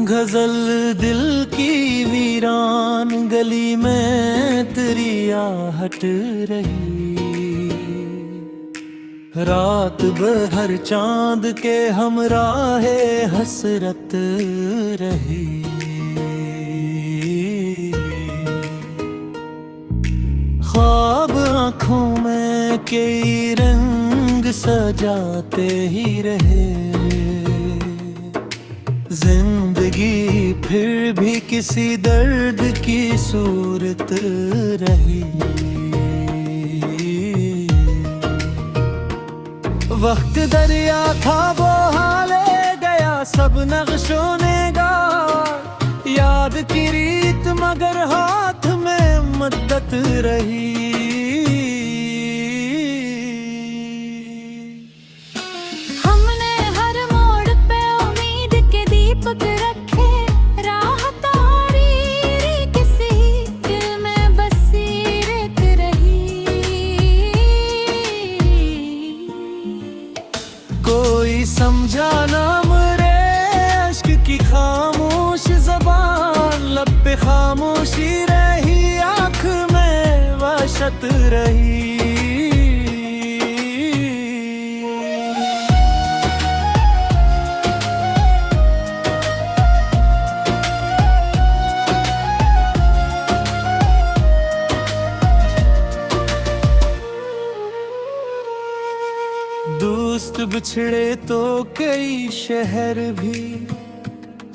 गजल दिल की वीरान गली में तेरी आहट रही। रात भर चांद के हमराहे हसरत रही। ख्वाब आँखों में कई रंग सजाते ही रहे। जिंदगी फिर भी किसी दर्द की सूरत रही। वक्त दरिया था वो हाले गया सब नक्शों ने गा। याद की रीत मगर हाथ में मद्दत रही। रखे राह तारी किसी दिल में बसीरत रही। कोई समझा ना मेरे अश्क की खामोश ज़बान। लब पे खामोशी रही आँख में वहशत रही। दोस्त बिछड़े तो कई शहर भी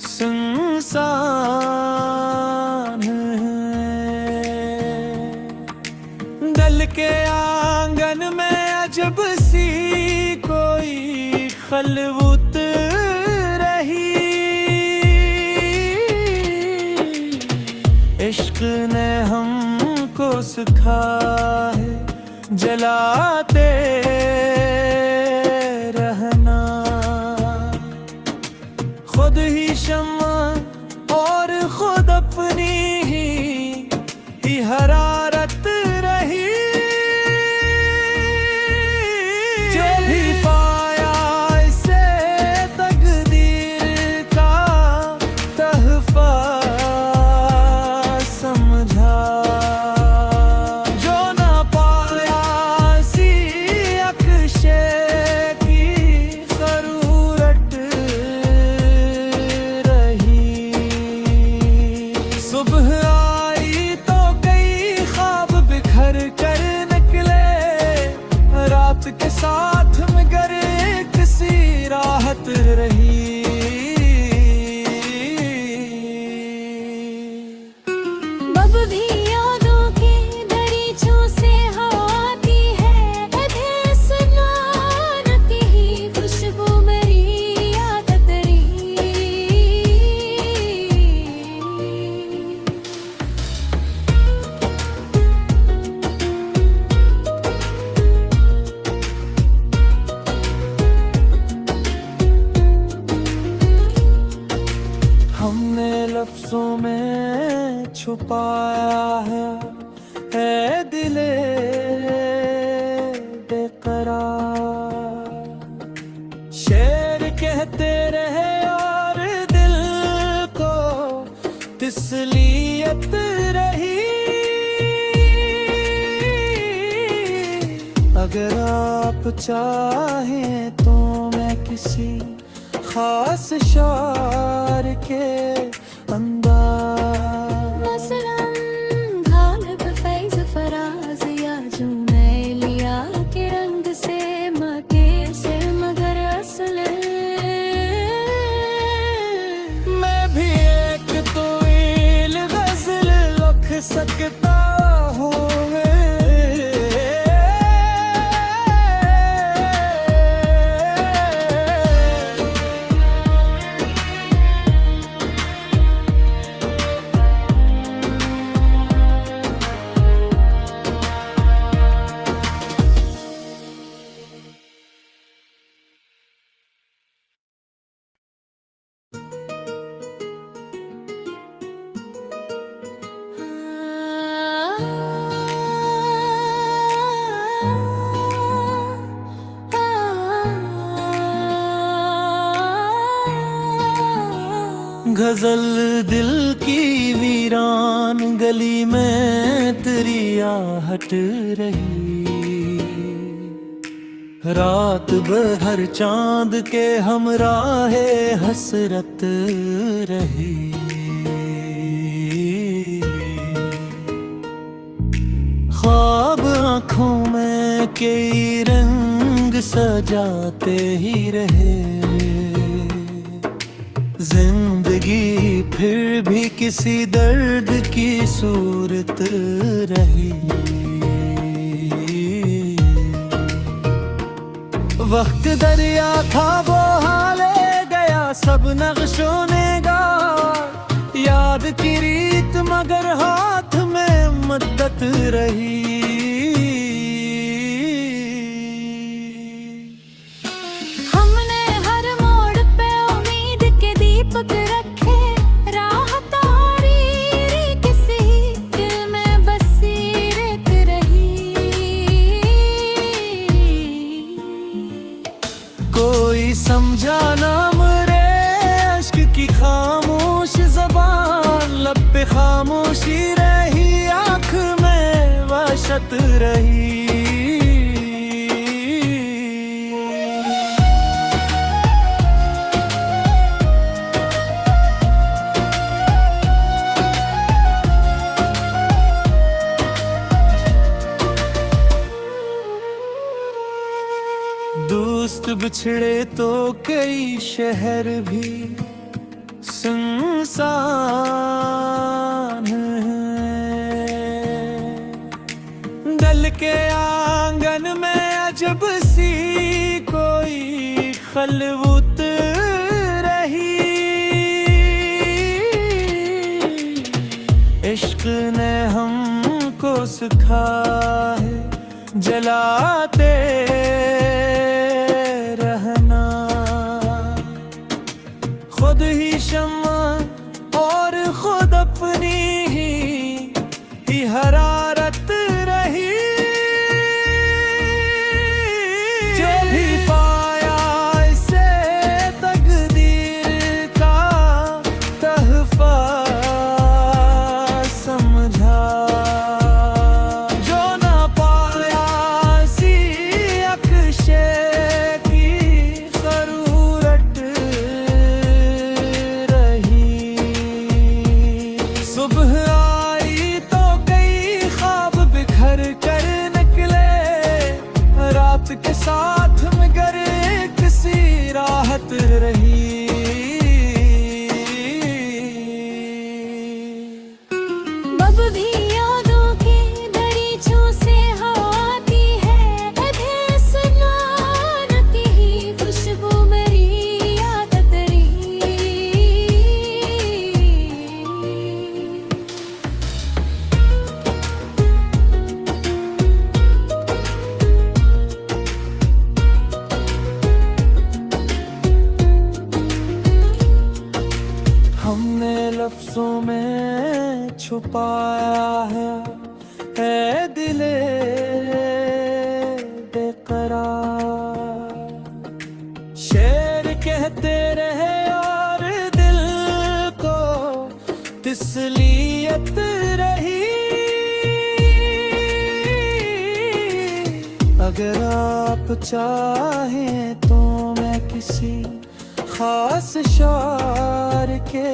सुनसान हैं। दल के आंगन में अजब सी कोई खलवत रही। इश्क ने हमको सिखा है जलाते रहना। खुद ही शम्मा और खुद अपनी ही हरारत रही। जो भी पाया इसे तकदीर का तहफा समझा। सुबह आई तो कई ख्वाब बिखर कर निकले। रात के साथ मगर एक सी राहत रही। बब भी यादों की दरीचों से आती है। अधे सुनान की ही खुशबू मेरी आदत रही। हमने लफ्जों में छुपाया है दिले बेकरार। शेर कहते रहे और दिल को तसलियत रही। अगर आप चाहें तो मैं किसी खास शार के अंदाज मसलन गालिब फैज़ फराज या जुनैलिया के रंग से मके से मगर असल मैं भी एक तवील गज़ल लिख सकता हूँ। गजल दिल की वीरान गली में तेरी आहट रही, रात भर चांद के हमराहे हसरत रही। ख्वाब आँखों में कई रंग सजाते ही रहे, जिंदगी फिर भी किसी दर्द की सूरत रही। वक्त दरिया था वो हाले गया सब नक्शों ने गार, याद की रीत मगर हाथ में मद्दत रही। हमने हर मोड़ पे उम्मीद के दीपक रखे, राह तारीरी किसी दिल में बसीरत रही। कोई समझा ना मरे अश्क की खामोश ज़बान, लब पे खामोशी रही आँख में वहशत रही। दोस्त बिछड़े तो कई शहर भी सुनसान है, दल के आंगन में अजब सी कोई खलवत रही। इश्क ने हमको सिखा है जलाते रहना, खुद ही शम्मा और खुद अपनी ही हरारत रही। जो भी पाया इसे तकदीर का तहफा समझा, जो ना पाया सी अक्शे की जरूरत रही। सुबह आई तो कई ख्वाब बिखर कर निकले, रात के साथ मगर एक सी राहत रही। अब भी यादों के दरीचों से आती है, दिल सुनाने की ही खुशबू मेरी आदत रही। हमने लफ्जों में छुपाया है दिले बेकरार, शेर कहते रहे और दिल को तसलियत रही। अगर आप चाहें तो मैं किसी खास शार के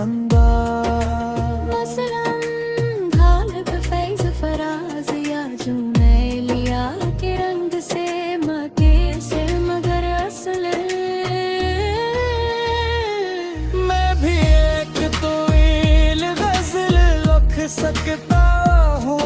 अंदाज, मसलन गालिब फैज़ फराज या जुनैलिया के रंग से मके से मगर असल मैं भी एक तवील गजल लिख सकता हूँ।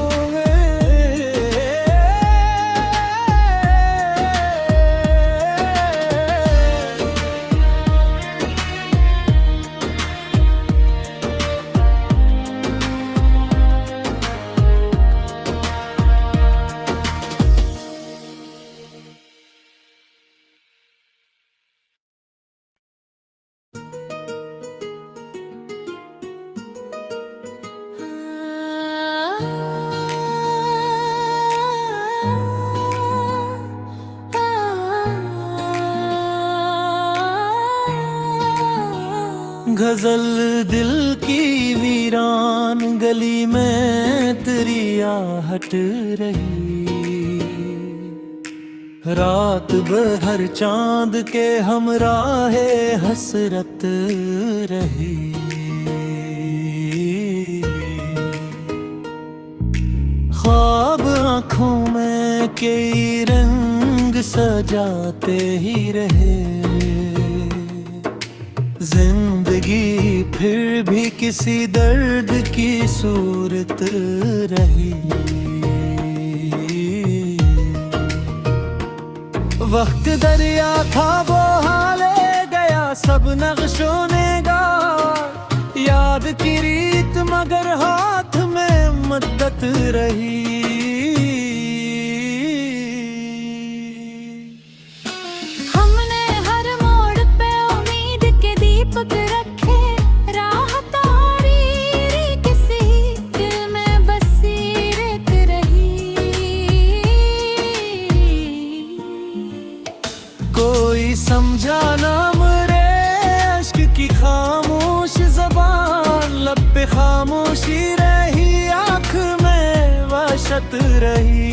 गजल दिल की वीरान गली में तेरी आहट रही, रात भर चांद के हमराहे हसरत रही। ख्वाब आँखों में कई रंग सजाते ही रहे, जिंदगी फिर भी किसी दर्द की सूरत रही। वक्त दरिया था वो हाले गया सब नक्शों ने गार, याद की रीत मगर हाथ में मद्दत रही। हमने हर मोड़ पे उम्मीद के दीपक रखे, राह तारी किसी दिल में बसीरत रही। कोई समझा ना मरे अश्क की खामोश ज़बान, लब पे खामोशी रही, आँख में वहशत रही।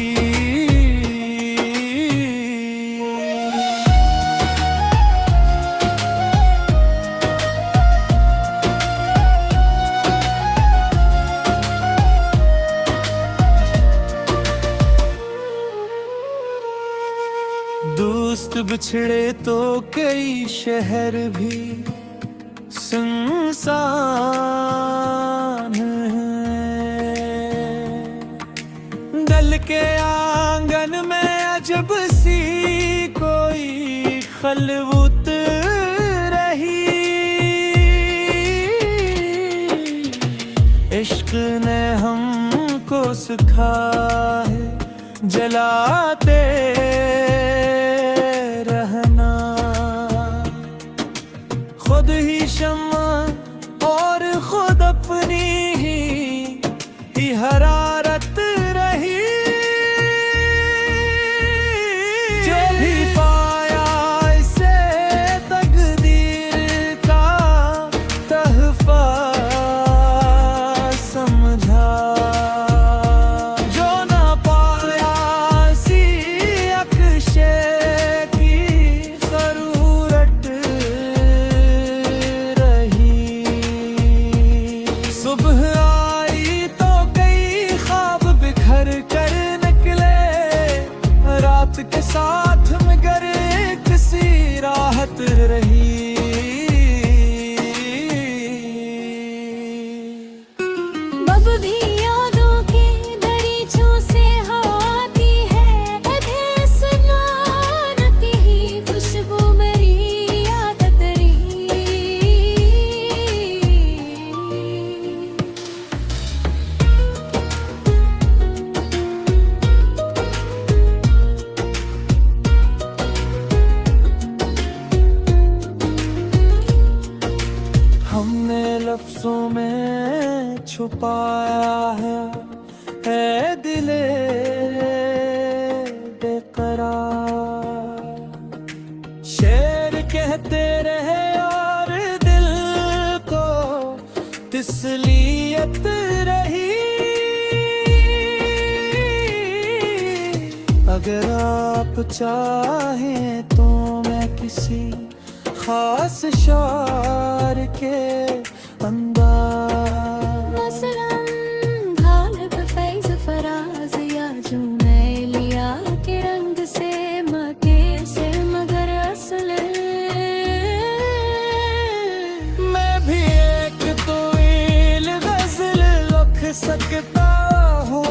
दोस्त बिछड़े तो कई शहर भी सुनसान हैं, दल के आंगन में अजब सी कोई खलवत रही। इश्क ने हमको सिखा है जलाते रहना, खुद ही शम्मा और खुद अपनी ही हरारत रही। जो भी पाया इसे तकदीर का तहफा समझा, जो ना पाया सी अक्शे की ज़रूरत रही। सुबह आई तो कई ख्वाब बिखर कर निकले, रात के साथ मगर एक सी राहत रही। अब भी यादों की दरीचों से आती है, अधे सुनान की ही खुशबू मेरी आदत रही। हमने लफ्जों में छुपाया है दिले बेकरार, शेर कहते रहे और दिल को तसलियत रही। अगर आप चाहें तो मैं किसी खास शार के अंदाज, मसलन गालिब फैज़ फराज या जुनैलिया के रंग से मके से मगर असल मैं भी एक तवील गजल लिख सकता हूँ।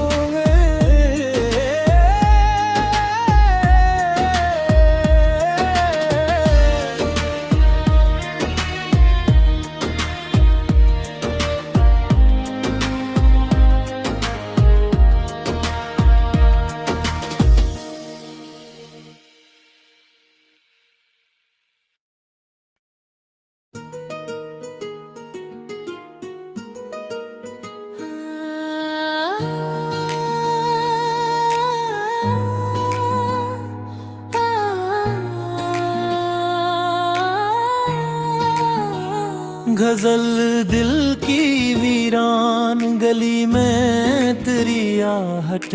गजल दिल की वीरान गली में तेरी आहट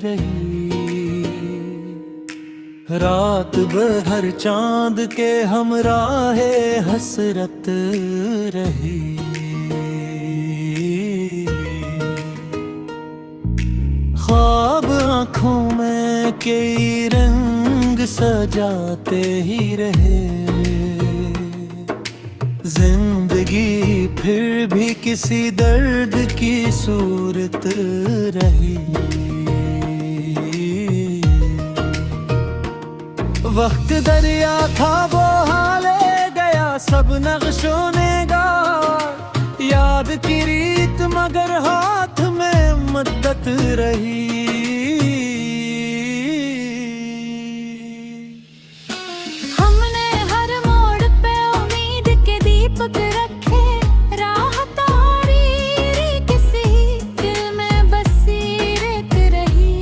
रही, रात भर चांद के हमराहे हसरत रही। ख्वाब आँखों में कई रंग सजाते ही रहे, जिंदगी फिर भी किसी दर्द की सूरत रही। वक्त दरिया था वो हाले गया सब नक्शों ने गार, याद की रीत मगर हाथ में मद्दत रही। हमने हर मोड़ पे उम्मीद के दीपक रखे, राह तारीरी किसी दिल में बसीरत रही।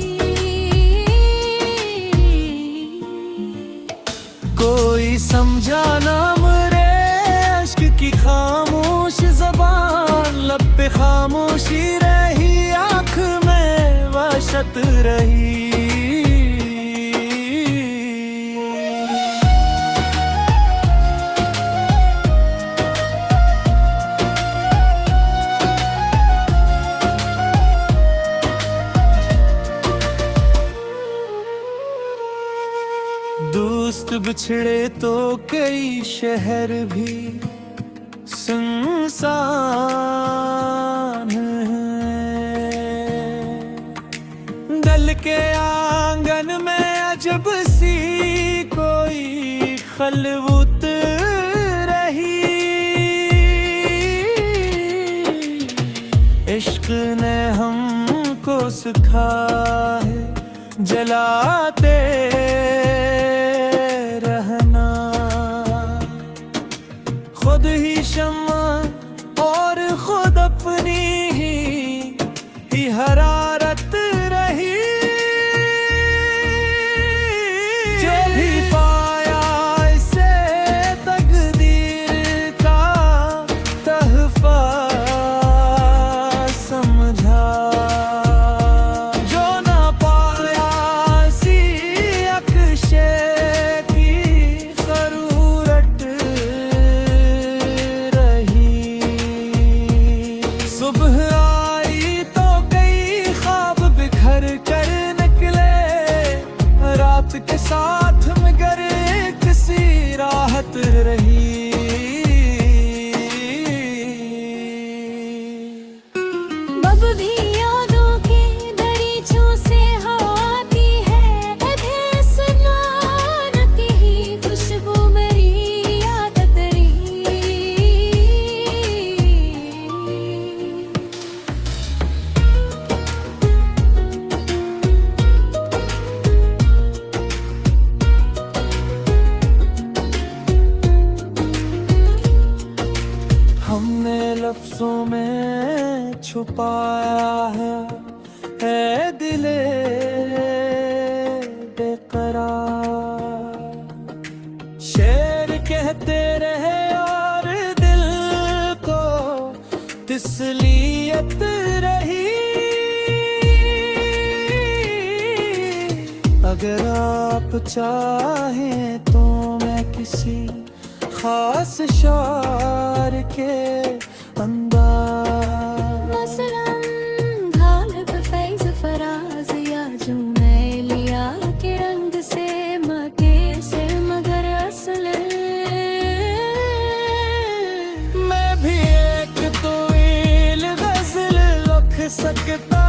कोई समझा ना मेरे अश्क की खामोश ज़बान, लब पे खामोशी रही, आँख में वहशत रही। दोस्त बिछड़े तो कई शहर भी सुनसान हैं, दल के आंगन में अजब सी कोई खलवत रही। इश्क ने हमको सिखा है जलाते रहना, खुद ही शम्मा और खुद अपनी ही हरारत रही। जो भी पाया इसे तकदीर का तहफा समझा, जो ना पाया सी अक्शे की ज़रूरत रही। सुबह आई तो कई ख्वाब बिखर कर निकले, रात के साथ मगर किसी राहत रही। अब भी यादों के दरीचों से आती है, अधे सुनान की ही खुशबू मेरी आदत रही। हमने लफ्जों में छुपाया है दिले बेकरार, शेर कहते रहे और दिल को तसलियत रही। अगर आप चाहें तो मैं किसी खास शार के अंदाज, मसलन गालिब फैज़ फराज या जुनैलिया के रंग से मके से मगर असल मैं भी एक तो ईल गजल लिख सकता